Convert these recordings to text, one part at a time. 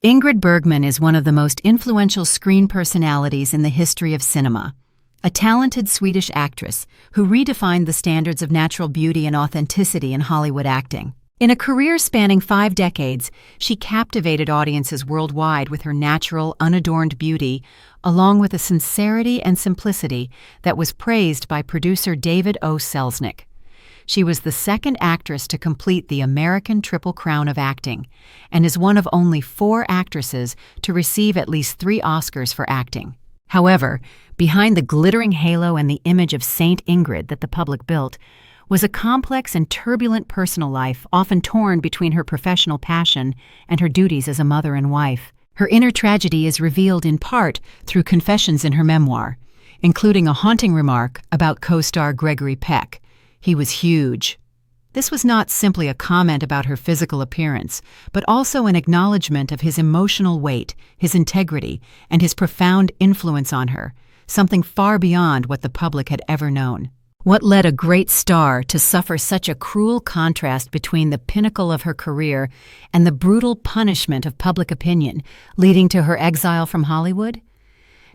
Ingrid Bergman is one of the most influential screen personalities in the history of cinema. A talented Swedish actress who redefined the standards of natural beauty and authenticity in Hollywood acting. In a career spanning 5 decades, she captivated audiences worldwide with her natural, unadorned beauty, along with a sincerity and simplicity that was praised by producer David O. Selznick. She was the second actress to complete the American Triple Crown of acting, and is one of only 4 actresses to receive at least 3 Oscars for acting. However, behind the glittering halo and the image of Saint Ingrid that the public built, was a complex and turbulent personal life often torn between her professional passion and her duties as a mother and wife. Her inner tragedy is revealed in part through confessions in her memoir, including a haunting remark about co-star Gregory Peck. He was huge. This was not simply a comment about her physical appearance, but also an acknowledgement of his emotional weight, his integrity, and his profound influence on her, something far beyond what the public had ever known. What led a great star to suffer such a cruel contrast between the pinnacle of her career and the brutal punishment of public opinion, leading to her exile from Hollywood?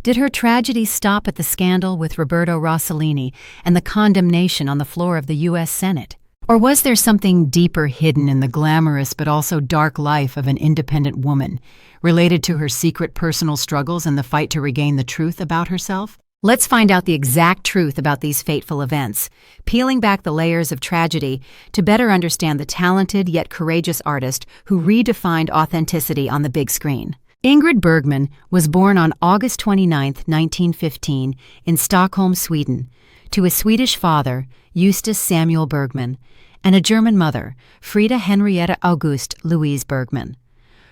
Did her tragedy stop at the scandal with Roberto Rossellini and the condemnation on the floor of the U.S. Senate? Or was there something deeper hidden in the glamorous but also dark life of an independent woman, related to her secret personal struggles and the fight to regain the truth about herself? Let's find out the exact truth about these fateful events, peeling back the layers of tragedy to better understand the talented yet courageous artist who redefined authenticity on the big screen. Ingrid Bergman was born on August 29, 1915, in Stockholm, Sweden, to a Swedish father, Justus Samuel Bergman, and a German mother, Frida Henrietta August Louise Bergman.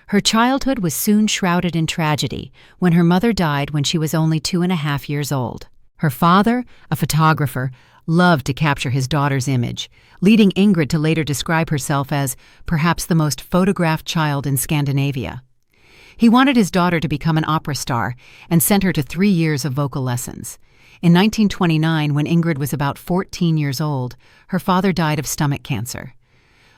Her childhood was soon shrouded in tragedy when her mother died when she was only 2.5 years old. Her father, a photographer, loved to capture his daughter's image, leading Ingrid to later describe herself as perhaps the most photographed child in Scandinavia. He wanted his daughter to become an opera star and sent her to 3 years of vocal lessons. In 1929, when Ingrid was about 14 years old, her father died of stomach cancer.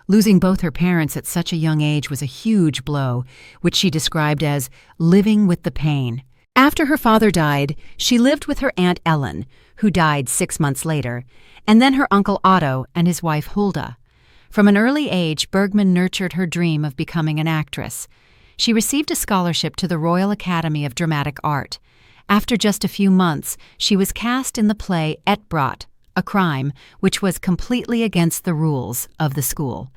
Losing both her parents at such a young age was a huge blow, which she described as living with the pain. After her father died, she lived with her Aunt Ellen, who died 6 months later, and then her Uncle Otto and his wife Hulda. From an early age, Bergman nurtured her dream of becoming an actress. She received a scholarship to the Royal Academy of Dramatic Art. After just a few months, she was cast in the play Et Brott, a crime, which was completely against the rules of the school.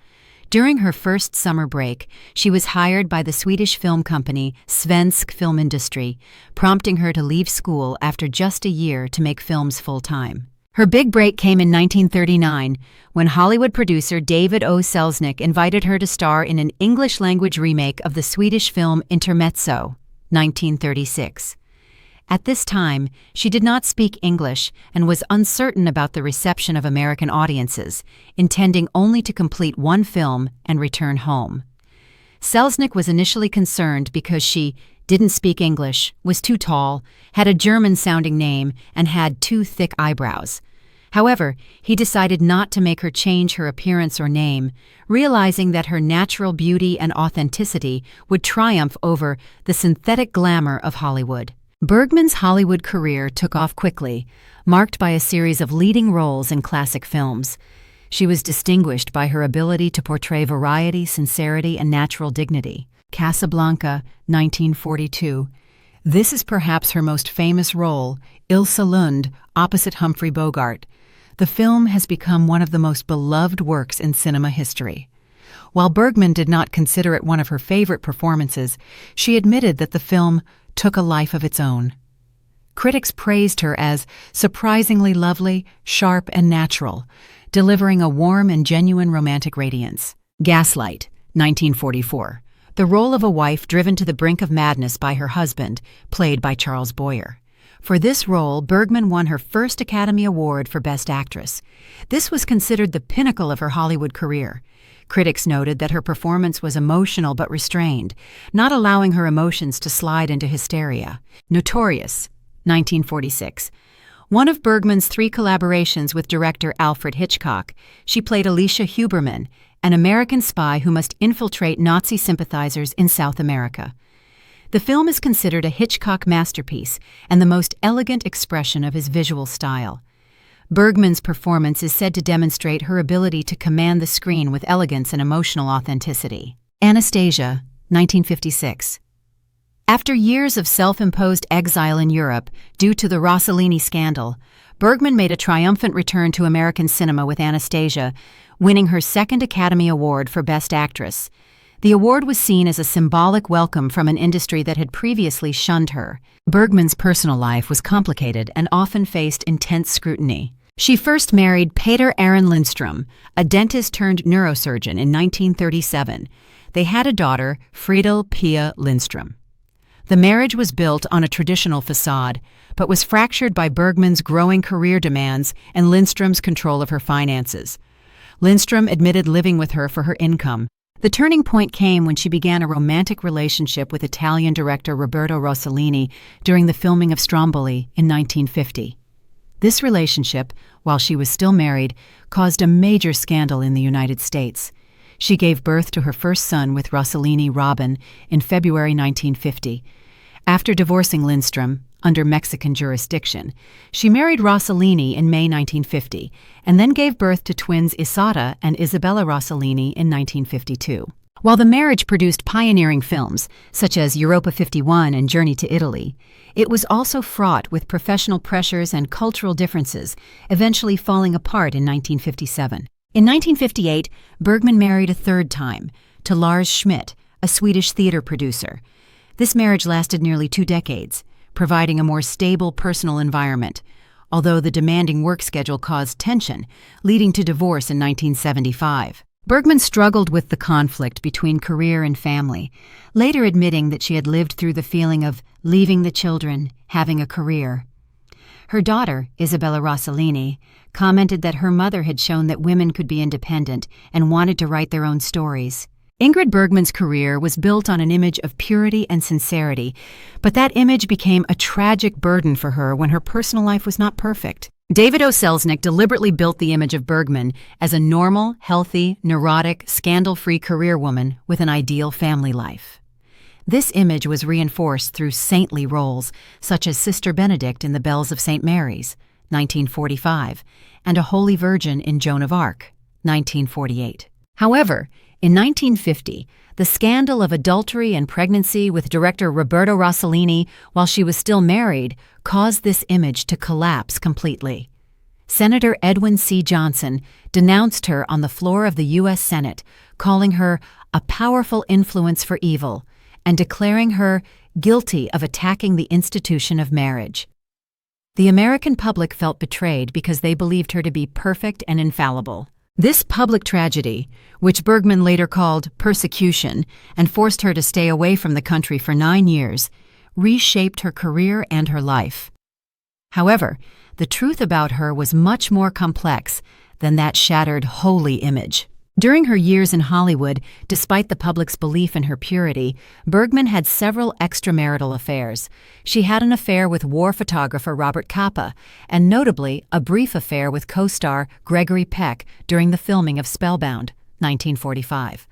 During her first summer break, she was hired by the Swedish film company Svensk Filmindustri, prompting her to leave school after just a year to make films full-time. Her big break came in 1939, when Hollywood producer David O. Selznick invited her to star in an English-language remake of the Swedish film Intermezzo, 1936. At this time, she did not speak English and was uncertain about the reception of American audiences, intending only to complete one film and return home. Selznick was initially concerned because she didn't speak English, was too tall, had a German-sounding name, and had too thick eyebrows. However, he decided not to make her change her appearance or name, realizing that her natural beauty and authenticity would triumph over the synthetic glamour of Hollywood. Bergman's Hollywood career took off quickly, marked by a series of leading roles in classic films. She was distinguished by her ability to portray variety, sincerity, and natural dignity. Casablanca, 1942. This is perhaps her most famous role, Ilse Lund, opposite Humphrey Bogart. The film has become one of the most beloved works in cinema history. While Bergman did not consider it one of her favorite performances, she admitted that the film took a life of its own. Critics praised her as surprisingly lovely, sharp, and natural, delivering a warm and genuine romantic radiance. Gaslight, 1944. The role of a wife driven to the brink of madness by her husband, played by Charles Boyer. For this role, Bergman won her first Academy Award for Best Actress. This was considered the pinnacle of her Hollywood career. Critics noted that her performance was emotional but restrained, not allowing her emotions to slide into hysteria. Notorious, 1946. One of Bergman's 3 collaborations with director Alfred Hitchcock, she played Alicia Huberman, an American spy who must infiltrate Nazi sympathizers in South America. The film is considered a Hitchcock masterpiece and the most elegant expression of his visual style. Bergman's performance is said to demonstrate her ability to command the screen with elegance and emotional authenticity. Anastasia, 1956. After years of self-imposed exile in Europe due to the Rossellini scandal, Bergman made a triumphant return to American cinema with Anastasia, winning her second Academy Award for Best Actress. The award was seen as a symbolic welcome from an industry that had previously shunned her. Bergman's personal life was complicated and often faced intense scrutiny. She first married Peter Aron Lindström, a dentist-turned-neurosurgeon, in 1937. They had a daughter, Friedel Pia Lindström. The marriage was built on a traditional facade, but was fractured by Bergman's growing career demands and Lindström's control of her finances. Lindström admitted living with her for her income. The turning point came when she began a romantic relationship with Italian director Roberto Rossellini during the filming of Stromboli in 1950. This relationship, while she was still married, caused a major scandal in the United States. She gave birth to her first son with Rossellini, Robin, in February 1950. After divorcing Lindström, under Mexican jurisdiction, she married Rossellini in May 1950, and then gave birth to twins Isata and Isabella Rossellini in 1952. While the marriage produced pioneering films, such as Europa 51 and Journey to Italy, it was also fraught with professional pressures and cultural differences, eventually falling apart in 1957. In 1958, Bergman married a third time, to Lars Schmidt, a Swedish theater producer. This marriage lasted nearly 2 decades, providing a more stable personal environment, although the demanding work schedule caused tension, leading to divorce in 1975. Bergman struggled with the conflict between career and family, later admitting that she had lived through the feeling of leaving the children, having a career. Her daughter, Isabella Rossellini, commented that her mother had shown that women could be independent and wanted to write their own stories. Ingrid Bergman's career was built on an image of purity and sincerity, but that image became a tragic burden for her when her personal life was not perfect. David O. Selznick deliberately built the image of Bergman as a normal, healthy, neurotic, scandal-free career woman with an ideal family life. This image was reinforced through saintly roles, such as Sister Benedict in The Bells of St. Mary's, 1945, and a Holy Virgin in Joan of Arc, 1948. However, in 1950, the scandal of adultery and pregnancy with director Roberto Rossellini while she was still married caused this image to collapse completely. Senator Edwin C. Johnson denounced her on the floor of the U.S. Senate, calling her a powerful influence for evil and declaring her guilty of attacking the institution of marriage. The American public felt betrayed because they believed her to be perfect and infallible. This public tragedy, which Bergman later called persecution and forced her to stay away from the country for 9 years, reshaped her career and her life. However, the truth about her was much more complex than that shattered holy image. During her years in Hollywood, despite the public's belief in her purity, Bergman had several extramarital affairs. She had an affair with war photographer Robert Capa, and notably a brief affair with co-star Gregory Peck during the filming of Spellbound, 1945.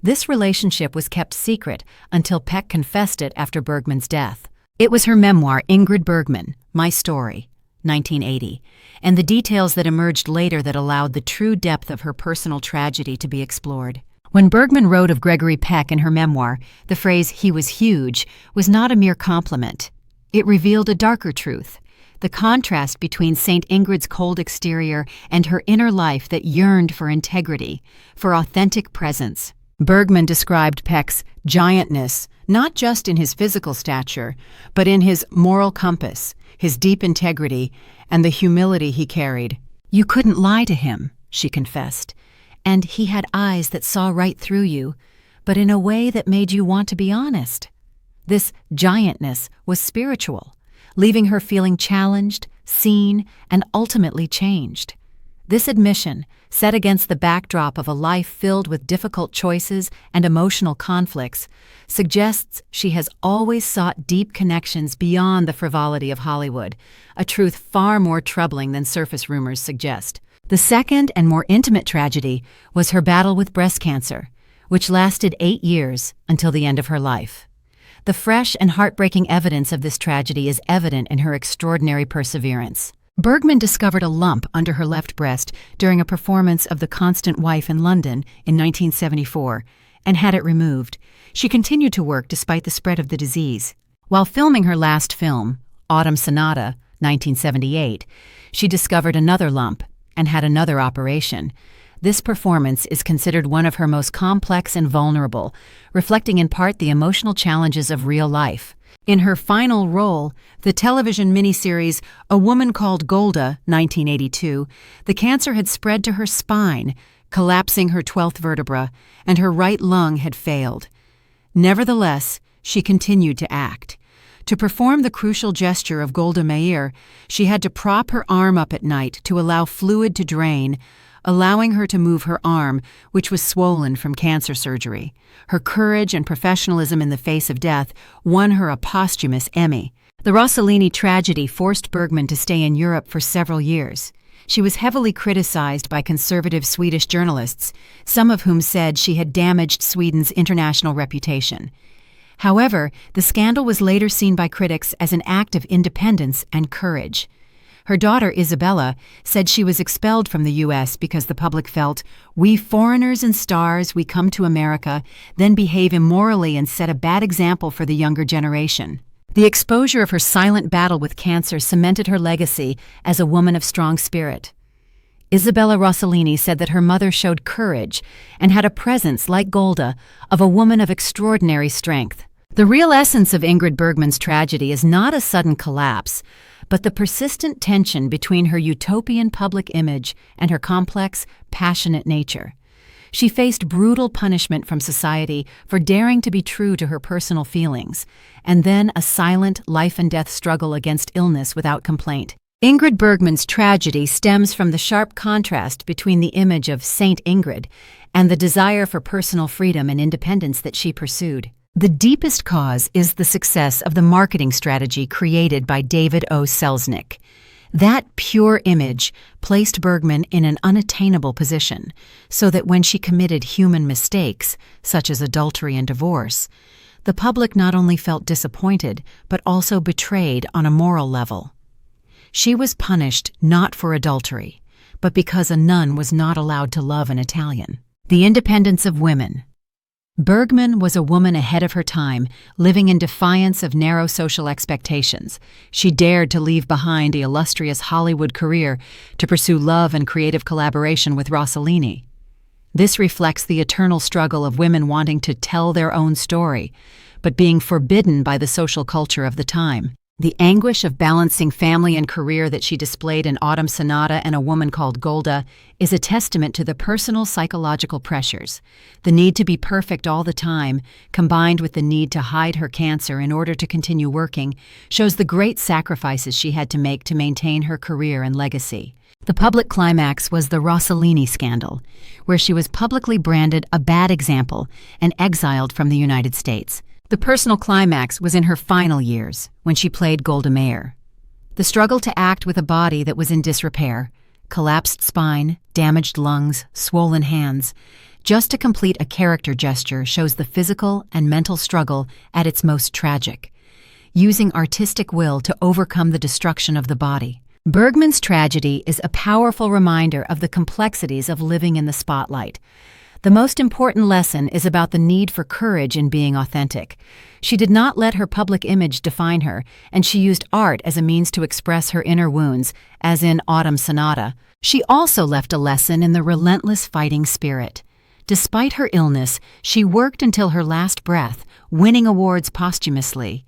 This relationship was kept secret until Peck confessed it after Bergman's death. It was her memoir, Ingrid Bergman, My Story, 1980, and the details that emerged later that allowed the true depth of her personal tragedy to be explored. When Bergman wrote of Gregory Peck in her memoir, the phrase, "he was huge," was not a mere compliment. It revealed a darker truth, the contrast between St. Ingrid's cold exterior and her inner life that yearned for integrity, for authentic presence. Bergman described Peck's giantness not just in his physical stature, but in his moral compass, his deep integrity, and the humility he carried. "You couldn't lie to him," she confessed, "and he had eyes that saw right through you, but in a way that made you want to be honest." This giantness was spiritual, leaving her feeling challenged, seen, and ultimately changed. This admission, set against the backdrop of a life filled with difficult choices and emotional conflicts, suggests she has always sought deep connections beyond the frivolity of Hollywood, a truth far more troubling than surface rumors suggest. The second and more intimate tragedy was her battle with breast cancer, which lasted 8 years until the end of her life. The fresh and heartbreaking evidence of this tragedy is evident in her extraordinary perseverance. Bergman discovered a lump under her left breast during a performance of The Constant Wife in London in 1974 and had it removed. She continued to work despite the spread of the disease. While filming her last film, Autumn Sonata, 1978, she discovered another lump and had another operation. This performance is considered one of her most complex and vulnerable, reflecting in part the emotional challenges of real life. In her final role, the television miniseries A Woman Called Golda, 1982, the cancer had spread to her spine, collapsing her 12th vertebra, and her right lung had failed. Nevertheless, she continued to act. To perform the crucial gesture of Golda Meir, she had to prop her arm up at night to allow fluid to drain, allowing her to move her arm, which was swollen from cancer surgery. Her courage and professionalism in the face of death won her a posthumous Emmy. The Rossellini tragedy forced Bergman to stay in Europe for several years. She was heavily criticized by conservative Swedish journalists, some of whom said she had damaged Sweden's international reputation. However, the scandal was later seen by critics as an act of independence and courage. Her daughter, Isabella, said she was expelled from the U.S. because the public felt, "We foreigners and stars, we come to America, then behave immorally and set a bad example for the younger generation." The exposure of her silent battle with cancer cemented her legacy as a woman of strong spirit. Isabella Rossellini said that her mother showed courage and had a presence, like Golda, of a woman of extraordinary strength. The real essence of Ingrid Bergman's tragedy is not a sudden collapse, but the persistent tension between her utopian public image and her complex, passionate nature. She faced brutal punishment from society for daring to be true to her personal feelings, and then a silent life-and-death struggle against illness without complaint. Ingrid Bergman's tragedy stems from the sharp contrast between the image of Saint Ingrid and the desire for personal freedom and independence that she pursued. The deepest cause is the success of the marketing strategy created by David O. Selznick. That pure image placed Bergman in an unattainable position, so that when she committed human mistakes, such as adultery and divorce, the public not only felt disappointed, but also betrayed on a moral level. She was punished not for adultery, but because a nun was not allowed to love an Italian. The independence of women. Bergman was a woman ahead of her time, living in defiance of narrow social expectations. She dared to leave behind the illustrious Hollywood career to pursue love and creative collaboration with Rossellini. This reflects the eternal struggle of women wanting to tell their own story, but being forbidden by the social culture of the time. The anguish of balancing family and career that she displayed in Autumn Sonata and A Woman Called Golda is a testament to the personal psychological pressures. The need to be perfect all the time, combined with the need to hide her cancer in order to continue working, shows the great sacrifices she had to make to maintain her career and legacy. The public climax was the Rossellini scandal, where she was publicly branded a bad example and exiled from the United States. The personal climax was in her final years, when she played Golda Meir. The struggle to act with a body that was in disrepair, collapsed spine, damaged lungs, swollen hands, just to complete a character gesture shows the physical and mental struggle at its most tragic, using artistic will to overcome the destruction of the body. Bergman's tragedy is a powerful reminder of the complexities of living in the spotlight. The most important lesson is about the need for courage in being authentic. She did not let her public image define her, and she used art as a means to express her inner wounds, as in Autumn Sonata. She also left a lesson in the relentless fighting spirit. Despite her illness, she worked until her last breath, winning awards posthumously.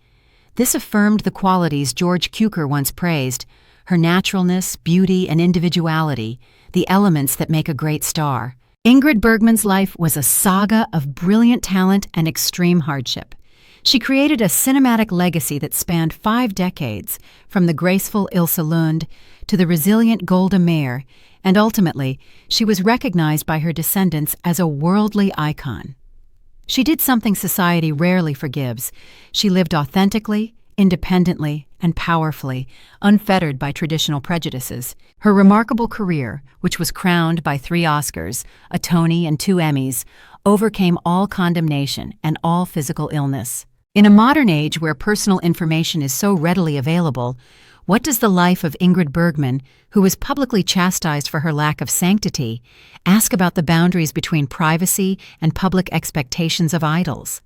This affirmed the qualities George Cukor once praised: her naturalness, beauty, and individuality, the elements that make a great star. Ingrid Bergman's life was a saga of brilliant talent and extreme hardship. She created a cinematic legacy that spanned 5 decades, from the graceful Ilse Lund to the resilient Golda Meir, and ultimately, she was recognized by her descendants as a worldly icon. She did something society rarely forgives. She lived authentically, independently, and powerfully, unfettered by traditional prejudices. Her remarkable career, which was crowned by 3 Oscars, a Tony, and 2 Emmys, overcame all condemnation and all physical illness. In a modern age where personal information is so readily available, what does the life of Ingrid Bergman, who was publicly chastised for her lack of sanctity, ask about the boundaries between privacy and public expectations of idols?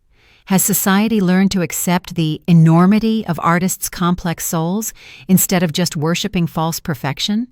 Has society learned to accept the enormity of artists' complex souls instead of just worshiping false perfection?